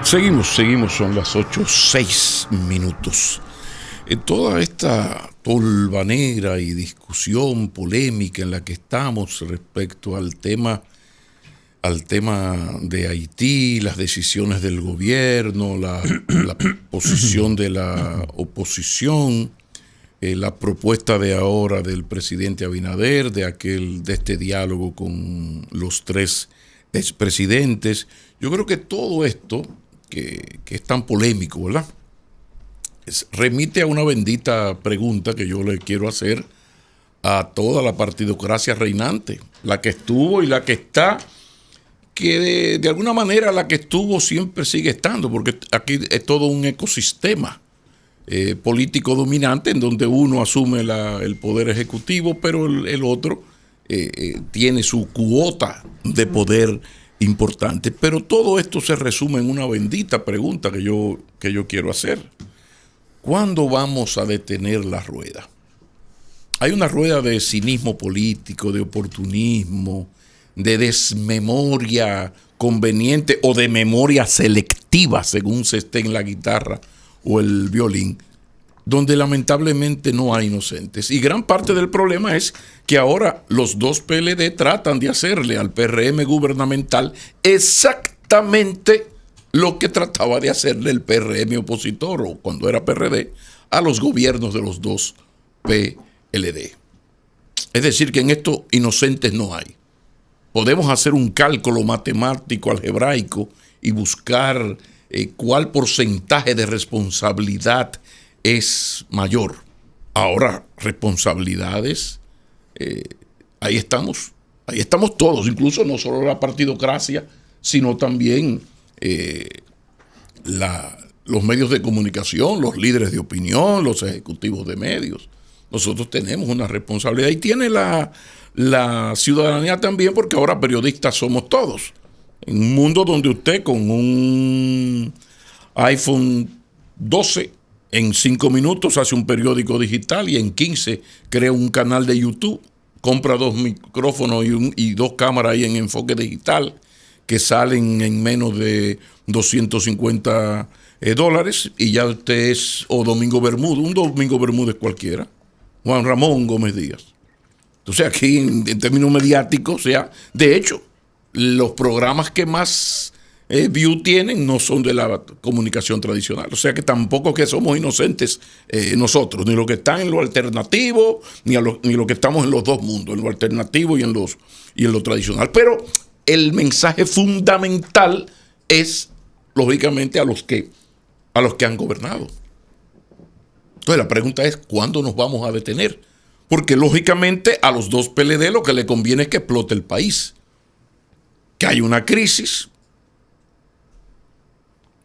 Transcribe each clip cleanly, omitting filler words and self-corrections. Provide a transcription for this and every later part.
Seguimos, son las 8:06. En toda esta polvanera y discusión polémica en la que estamos respecto al tema de Haití, las decisiones del gobierno, la posición de la oposición, la propuesta de ahora del presidente Abinader, de este diálogo con los tres expresidentes. Yo creo que todo esto, que es tan polémico, ¿verdad?, remite a una bendita pregunta que yo le quiero hacer a toda la partidocracia reinante, la que estuvo y la que está, que de alguna manera la que estuvo siempre sigue estando, porque aquí es todo un ecosistema político dominante en donde uno asume el poder ejecutivo, pero el otro tiene su cuota de poder importante. Pero todo esto se resume en una bendita pregunta que yo quiero hacer. ¿Cuándo vamos a detener la rueda? Hay una rueda de cinismo político, de oportunismo, de desmemoria conveniente o de memoria selectiva, según se esté en la guitarra o el violín, donde lamentablemente no hay inocentes. Y gran parte del problema es que ahora los dos PLD tratan de hacerle al PRM gubernamental exactamente lo que trataba de hacerle el PRM opositor, o cuando era PRD, a los gobiernos de los dos PLD. Es decir, que en esto inocentes no hay. Podemos hacer un cálculo matemático, algebraico, y buscar cuál porcentaje de responsabilidad es mayor. Ahora, responsabilidades, ahí estamos todos, incluso no solo la partidocracia, sino también los medios de comunicación, los líderes de opinión, los ejecutivos de medios. Nosotros tenemos una responsabilidad y tiene la ciudadanía también, porque ahora periodistas somos todos. En un mundo donde usted con un iPhone 12 en 5 minutos hace un periódico digital y en 15 crea un canal de YouTube, compra 2 micrófonos y 2 cámaras ahí en enfoque digital que salen en menos de $250 y ya usted es Domingo Bermúdez, un Domingo Bermúdez cualquiera, Juan Ramón Gómez Díaz. Entonces aquí en términos mediáticos, o sea, de hecho, los programas que más view tienen no son de la comunicación tradicional. O sea que tampoco que somos inocentes nosotros, ni los que están en lo alternativo, ni lo que estamos en los dos mundos, en lo alternativo y en lo tradicional. Pero el mensaje fundamental es, lógicamente, a los que han gobernado. Entonces la pregunta es, ¿cuándo nos vamos a detener? Porque lógicamente a los dos PLD lo que le conviene es que explote el país, que hay una crisis,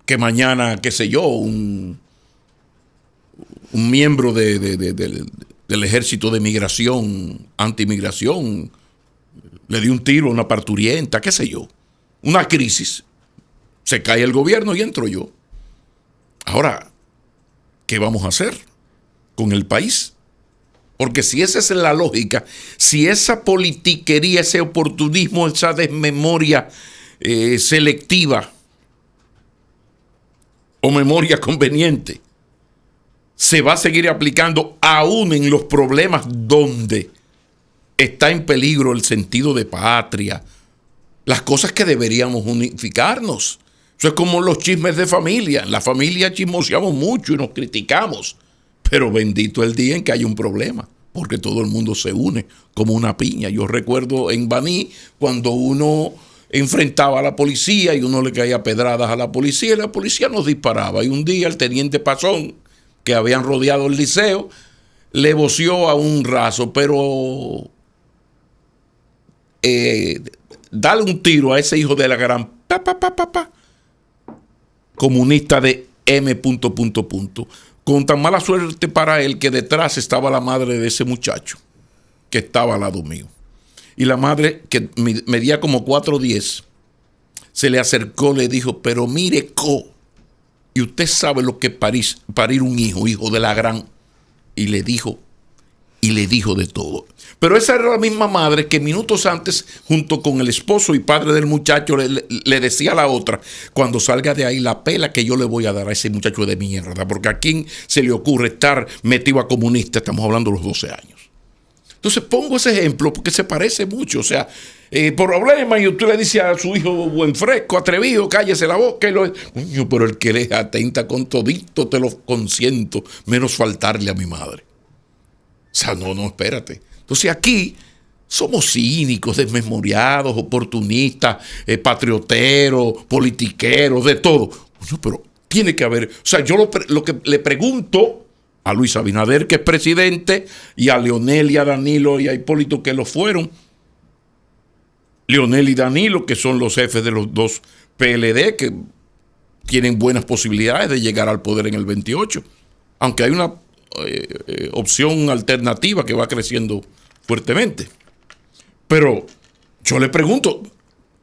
que mañana, qué sé yo, un miembro del ejército de migración, antimigración, le dio un tiro a una parturienta, qué sé yo, una crisis, se cae el gobierno y entro yo. Ahora, ¿qué vamos a hacer con el país? Porque si esa es la lógica, si esa politiquería, ese oportunismo, esa desmemoria selectiva o memoria conveniente se va a seguir aplicando aún en los problemas donde está en peligro el sentido de patria, las cosas que deberíamos unificarnos. Eso es como los chismes de familia. En la familia chismoseamos mucho y nos criticamos, pero bendito el día en que hay un problema, porque todo el mundo se une como una piña. Yo recuerdo en Baní cuando uno enfrentaba a la policía y uno le caía pedradas a la policía y la policía nos disparaba. Y un día el teniente Pazón, que habían rodeado el liceo, le voció a un raso, pero dale un tiro a ese hijo de la gran comunista de M. Con tan mala suerte para él que detrás estaba la madre de ese muchacho que estaba al lado mío. Y la madre, que medía como 4'10", se le acercó, le dijo, pero mire, y usted sabe lo que es parir un hijo de la gran. Y le dijo, y le dijo de todo. Pero esa era la misma madre que minutos antes, junto con el esposo y padre del muchacho, le decía a la otra: cuando salga de ahí, la pela que yo le voy a dar a ese muchacho de mierda, porque a quién se le ocurre estar metido a comunista. Estamos hablando de los 12 años. Entonces pongo ese ejemplo porque se parece mucho. O sea, problema, y usted le dice a su hijo: buen fresco, atrevido, cállese la boca. Coño, pero el que le atenta con todito te lo consiento, menos faltarle a mi madre. O sea, no, espérate. Entonces aquí somos cínicos, desmemoriados, oportunistas, patrioteros, politiqueros, de todo. Coño, pero tiene que haber. O sea, yo lo que le pregunto a Luis Abinader, que es presidente, y a Leonel y a Danilo y a Hipólito, que lo fueron. Leonel y Danilo, que son los jefes de los dos PLD, que tienen buenas posibilidades de llegar al poder en el 28. Aunque hay una opción alternativa que va creciendo fuertemente. Pero yo le pregunto,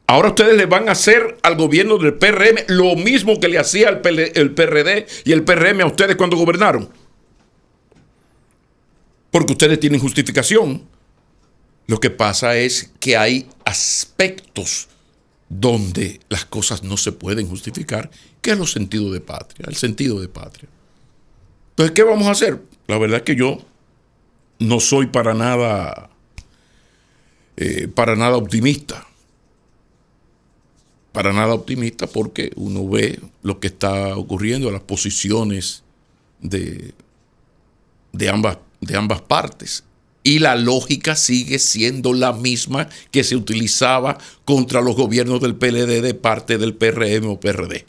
ahora ustedes le van a hacer al gobierno del PRM lo mismo que le hacía el PRD y el PRM a ustedes cuando gobernaron. Porque ustedes tienen justificación. Lo que pasa es que hay aspectos donde las cosas no se pueden justificar, que es el sentido de patria. Entonces, ¿qué vamos a hacer? La verdad es que yo no soy para nada optimista. Para nada optimista, porque uno ve lo que está ocurriendo, las posiciones de ambas partes. Y la lógica sigue siendo la misma que se utilizaba contra los gobiernos del PLD de parte del PRM o PRD.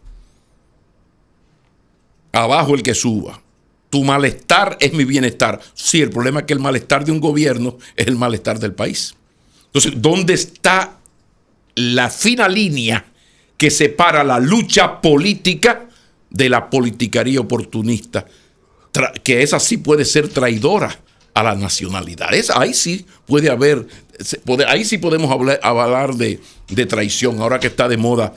Abajo el que suba. Tu malestar es mi bienestar. Sí, el problema es que el malestar de un gobierno es el malestar del país. Entonces, ¿dónde está la fina línea que separa la lucha política de la politicaría oportunista? Que esa sí puede ser traidora a la nacionalidad. Ahí sí puede haber, ahí sí podemos hablar de traición, ahora que está de moda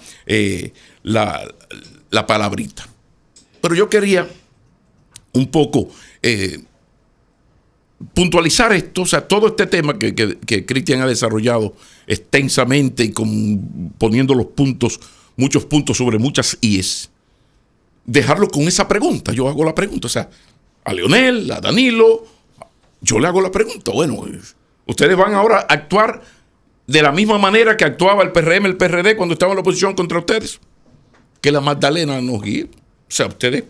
la palabrita. Pero yo quería un poco puntualizar esto, o sea, todo este tema que Cristian ha desarrollado extensamente y poniendo muchos puntos sobre muchas IES, dejarlo con esa pregunta. Yo hago la pregunta, o sea, a Leonel, a Danilo, yo le hago la pregunta. Bueno, ustedes van ahora a actuar de la misma manera que actuaba el PRM, el PRD cuando estaba en la oposición contra ustedes. Que la Magdalena nos guíe. O sea, ustedes,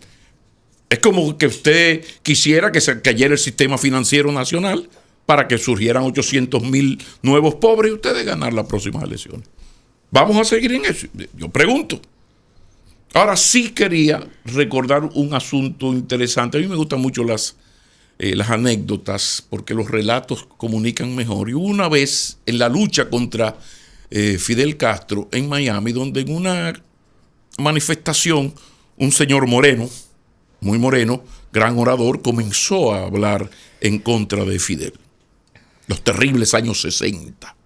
es como que usted quisiera que se cayera el sistema financiero nacional para que surgieran 800,000 nuevos pobres y ustedes ganar las próximas elecciones. Vamos a seguir en eso. Yo pregunto. Ahora sí quería recordar un asunto interesante. A mí me gustan mucho las anécdotas porque los relatos comunican mejor. Y hubo una vez en la lucha contra Fidel Castro en Miami, donde en una manifestación un señor moreno, muy moreno, gran orador, comenzó a hablar en contra de Fidel. Los terribles años 60.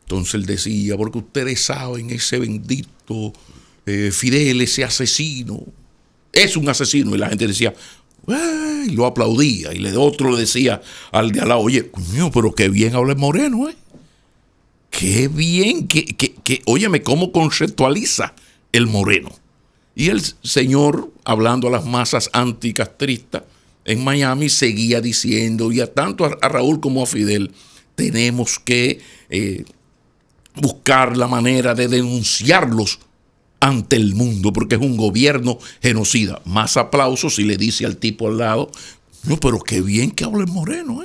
Entonces él decía: porque ustedes saben, ese bendito Fidel, ese asesino, es un asesino. Y la gente decía, y lo aplaudía. Y otro le decía al de al lado: oye, coño, pero qué bien habla el moreno, qué bien, óyeme, cómo conceptualiza el moreno. Y el señor, hablando a las masas anticastristas en Miami, seguía diciendo, y tanto a Raúl como a Fidel, tenemos que buscar la manera de denunciarlos ante el mundo, porque es un gobierno genocida. Más aplausos y le dice al tipo al lado: no, pero qué bien que habla el moreno,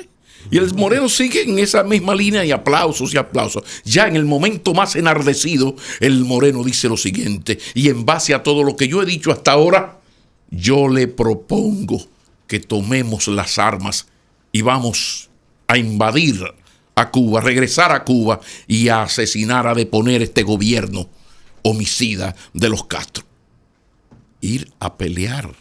Y el moreno sigue en esa misma línea y aplausos y aplausos. Ya en el momento más enardecido, el moreno dice lo siguiente: y en base a todo lo que yo he dicho hasta ahora, yo le propongo que tomemos las armas y vamos a invadir a Cuba, regresar a Cuba y a asesinar, a deponer este gobierno homicida de los Castro. Ir a pelear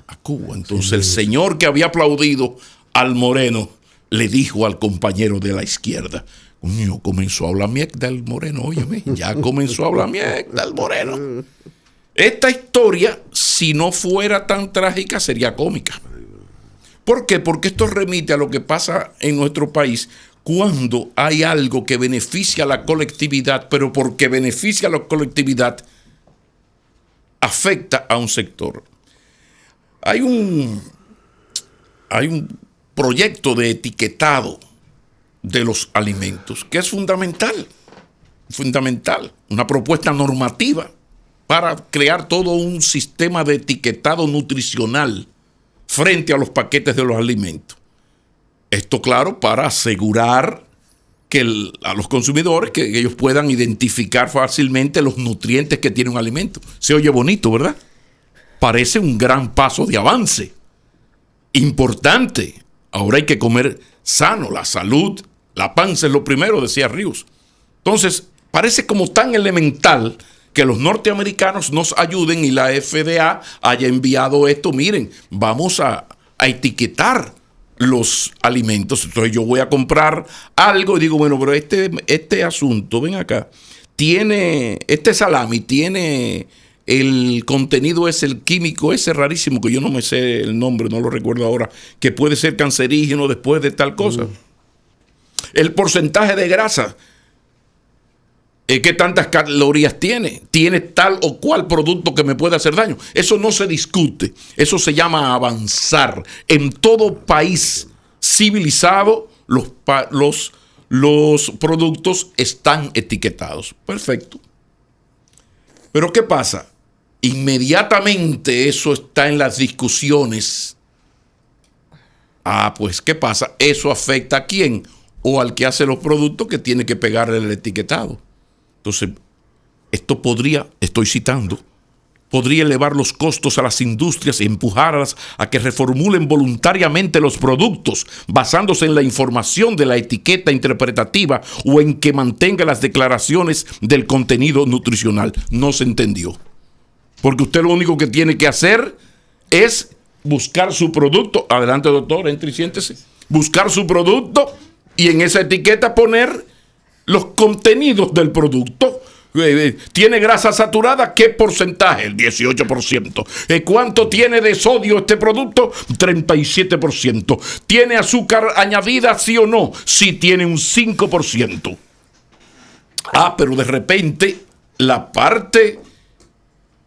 a Cuba. Entonces el señor que había aplaudido al moreno le dijo al compañero de la izquierda: coño, comenzó a hablar mierda el moreno, óyeme, ya comenzó a hablar mierda el moreno. Esta historia, si no fuera tan trágica, sería cómica. ¿Por qué? Porque esto remite a lo que pasa en nuestro país cuando hay algo que beneficia a la colectividad, pero porque beneficia a la colectividad, afecta a un sector. Hay un proyecto de etiquetado de los alimentos que es fundamental, una propuesta normativa para crear todo un sistema de etiquetado nutricional frente a los paquetes de los alimentos. Esto, claro, para asegurar que a los consumidores que ellos puedan identificar fácilmente los nutrientes que tiene un alimento. Se oye bonito, ¿verdad? Parece un gran paso de avance. Importante. Ahora hay que comer sano, la salud, la panza es lo primero, decía Ríos. Entonces, parece como tan elemental que los norteamericanos nos ayuden y la FDA haya enviado esto. Miren, vamos a etiquetar los alimentos. Entonces yo voy a comprar algo y digo, bueno, pero este asunto, ven acá, este salami tiene el contenido ese, el químico ese rarísimo, que yo no me sé el nombre, no lo recuerdo ahora, que puede ser cancerígeno después de tal cosa. El porcentaje de grasa, ¿qué tantas calorías tiene? ¿Tiene tal o cual producto que me puede hacer daño? Eso no se discute. Eso se llama avanzar. En todo país civilizado, los productos están etiquetados. Perfecto. Pero ¿qué pasa? Inmediatamente eso está en las discusiones. Pues ¿qué pasa? Eso afecta a quién, o al que hace los productos, que tiene que pegarle el etiquetado. Entonces, esto podría elevar los costos a las industrias y empujarlas a que reformulen voluntariamente los productos, basándose en la información de la etiqueta interpretativa o en que mantenga las declaraciones del contenido nutricional. No se entendió. Porque usted lo único que tiene que hacer es buscar su producto. Adelante, doctor, entre y siéntese. Buscar su producto y en esa etiqueta poner los contenidos del producto. ¿Tiene grasa saturada? ¿Qué porcentaje? El 18%. ¿Cuánto tiene de sodio este producto? 37%. ¿Tiene azúcar añadida, sí o no? Sí, tiene un 5%. Pero de repente la parte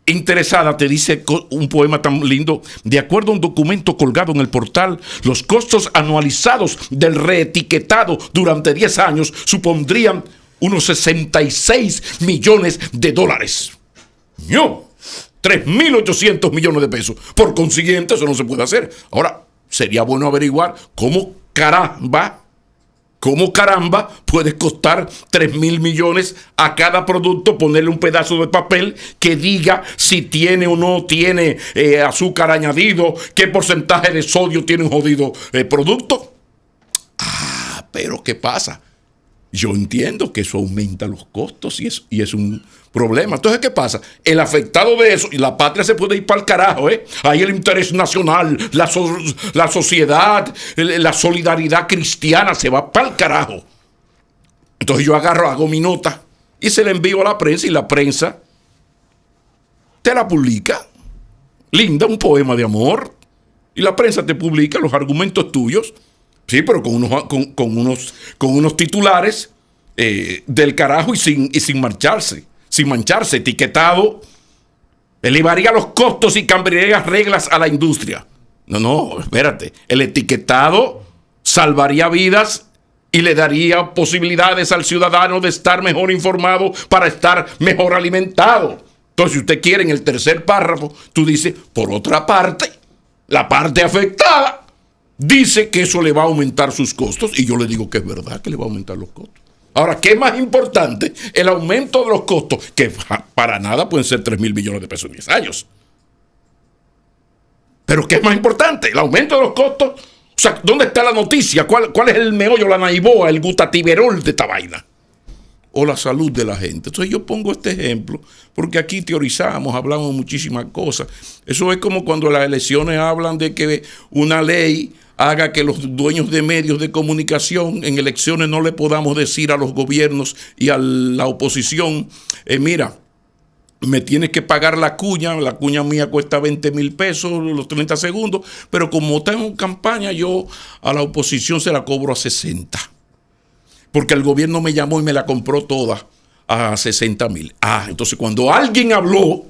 interesada te dice un poema tan lindo. De acuerdo a un documento colgado en el portal, los costos anualizados del reetiquetado durante 10 años supondrían unos 66 millones de dólares. ¡No! 3.800 millones de pesos. Por consiguiente, eso no se puede hacer. Ahora, sería bueno averiguar cómo caramba puede costar 3.000 millones a cada producto, ponerle un pedazo de papel que diga si tiene o no tiene azúcar añadido, qué porcentaje de sodio tiene un jodido producto. Pero ¿qué pasa? Yo entiendo que eso aumenta los costos y es un problema. Entonces, ¿qué pasa? El afectado de eso, y la patria se puede ir para el carajo, Ahí el interés nacional, la sociedad, la solidaridad cristiana se va para el carajo. Entonces yo hago mi nota y se la envío a la prensa y la prensa te la publica. Linda, un poema de amor. Y la prensa te publica los argumentos tuyos. Sí, pero con unos titulares del carajo y sin mancharse. Etiquetado, elevaría los costos y cambiaría las reglas a la industria. No, espérate. El etiquetado salvaría vidas y le daría posibilidades al ciudadano de estar mejor informado para estar mejor alimentado. Entonces, si usted quiere, en el tercer párrafo, tú dices, por otra parte, la parte afectada dice que eso le va a aumentar sus costos, y yo le digo que es verdad que le va a aumentar los costos. Ahora, ¿qué es más importante? El aumento de los costos, que para nada pueden ser 3.000 millones de pesos en 10 años. Pero ¿qué es más importante? El aumento de los costos. O sea, ¿dónde está la noticia? ¿Cuál es el meollo, la naiboa, el gutatiberol de esta vaina? O la salud de la gente. Entonces yo pongo este ejemplo porque aquí teorizamos, hablamos muchísimas cosas. Eso es como cuando las elecciones hablan de que una ley haga que los dueños de medios de comunicación en elecciones no le podamos decir a los gobiernos y a la oposición, mira, me tienes que pagar la cuña mía cuesta 20,000 pesos los 30 segundos, pero como tengo en campaña, yo a la oposición se la cobro a 60. Porque el gobierno me llamó y me la compró toda a 60,000. Entonces cuando alguien habló,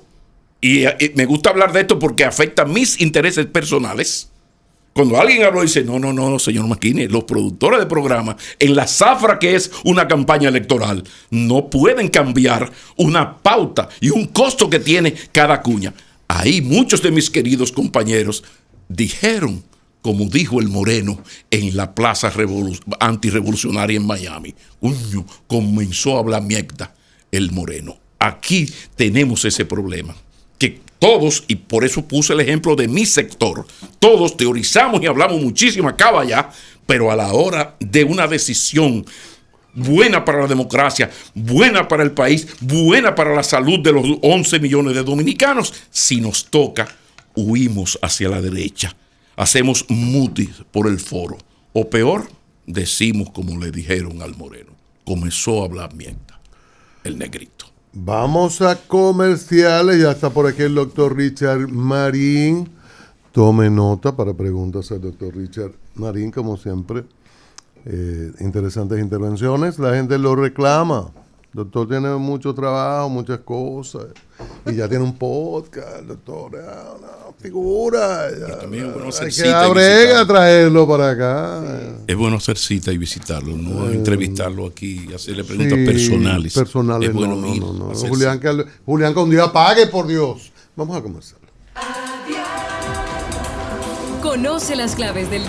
y me gusta hablar de esto porque afecta mis intereses personales, cuando alguien habló y dice, no, señor Maquini, los productores de programas, en la zafra que es una campaña electoral, no pueden cambiar una pauta y un costo que tiene cada cuña. Ahí muchos de mis queridos compañeros dijeron, como dijo el Moreno en la plaza antirrevolucionaria en Miami, comenzó a hablar mierda el Moreno. Aquí tenemos ese problema, que todos, y por eso puse el ejemplo de mi sector, todos teorizamos y hablamos muchísimo acá allá, pero a la hora de una decisión buena para la democracia, buena para el país, buena para la salud de los 11 millones de dominicanos, si nos toca, huimos hacia la derecha, hacemos mutis por el foro, o peor, decimos como le dijeron al Moreno, comenzó a hablar mierda, el negrito. Vamos a comerciales, ya está por aquí el doctor Richard Marín. Tome nota para preguntas al doctor Richard Marín, como siempre. Interesantes intervenciones, la gente lo reclama. Doctor tiene mucho trabajo, muchas cosas, y ya tiene un podcast, doctor, una figura. Hay que abrega traerlo para acá. Es bueno hacer cita y visitarlo, no entrevistarlo aquí y hacerle preguntas personales. Es bueno no. Julián, que un día pague, por Dios. Vamos a comenzar. Conoce las claves del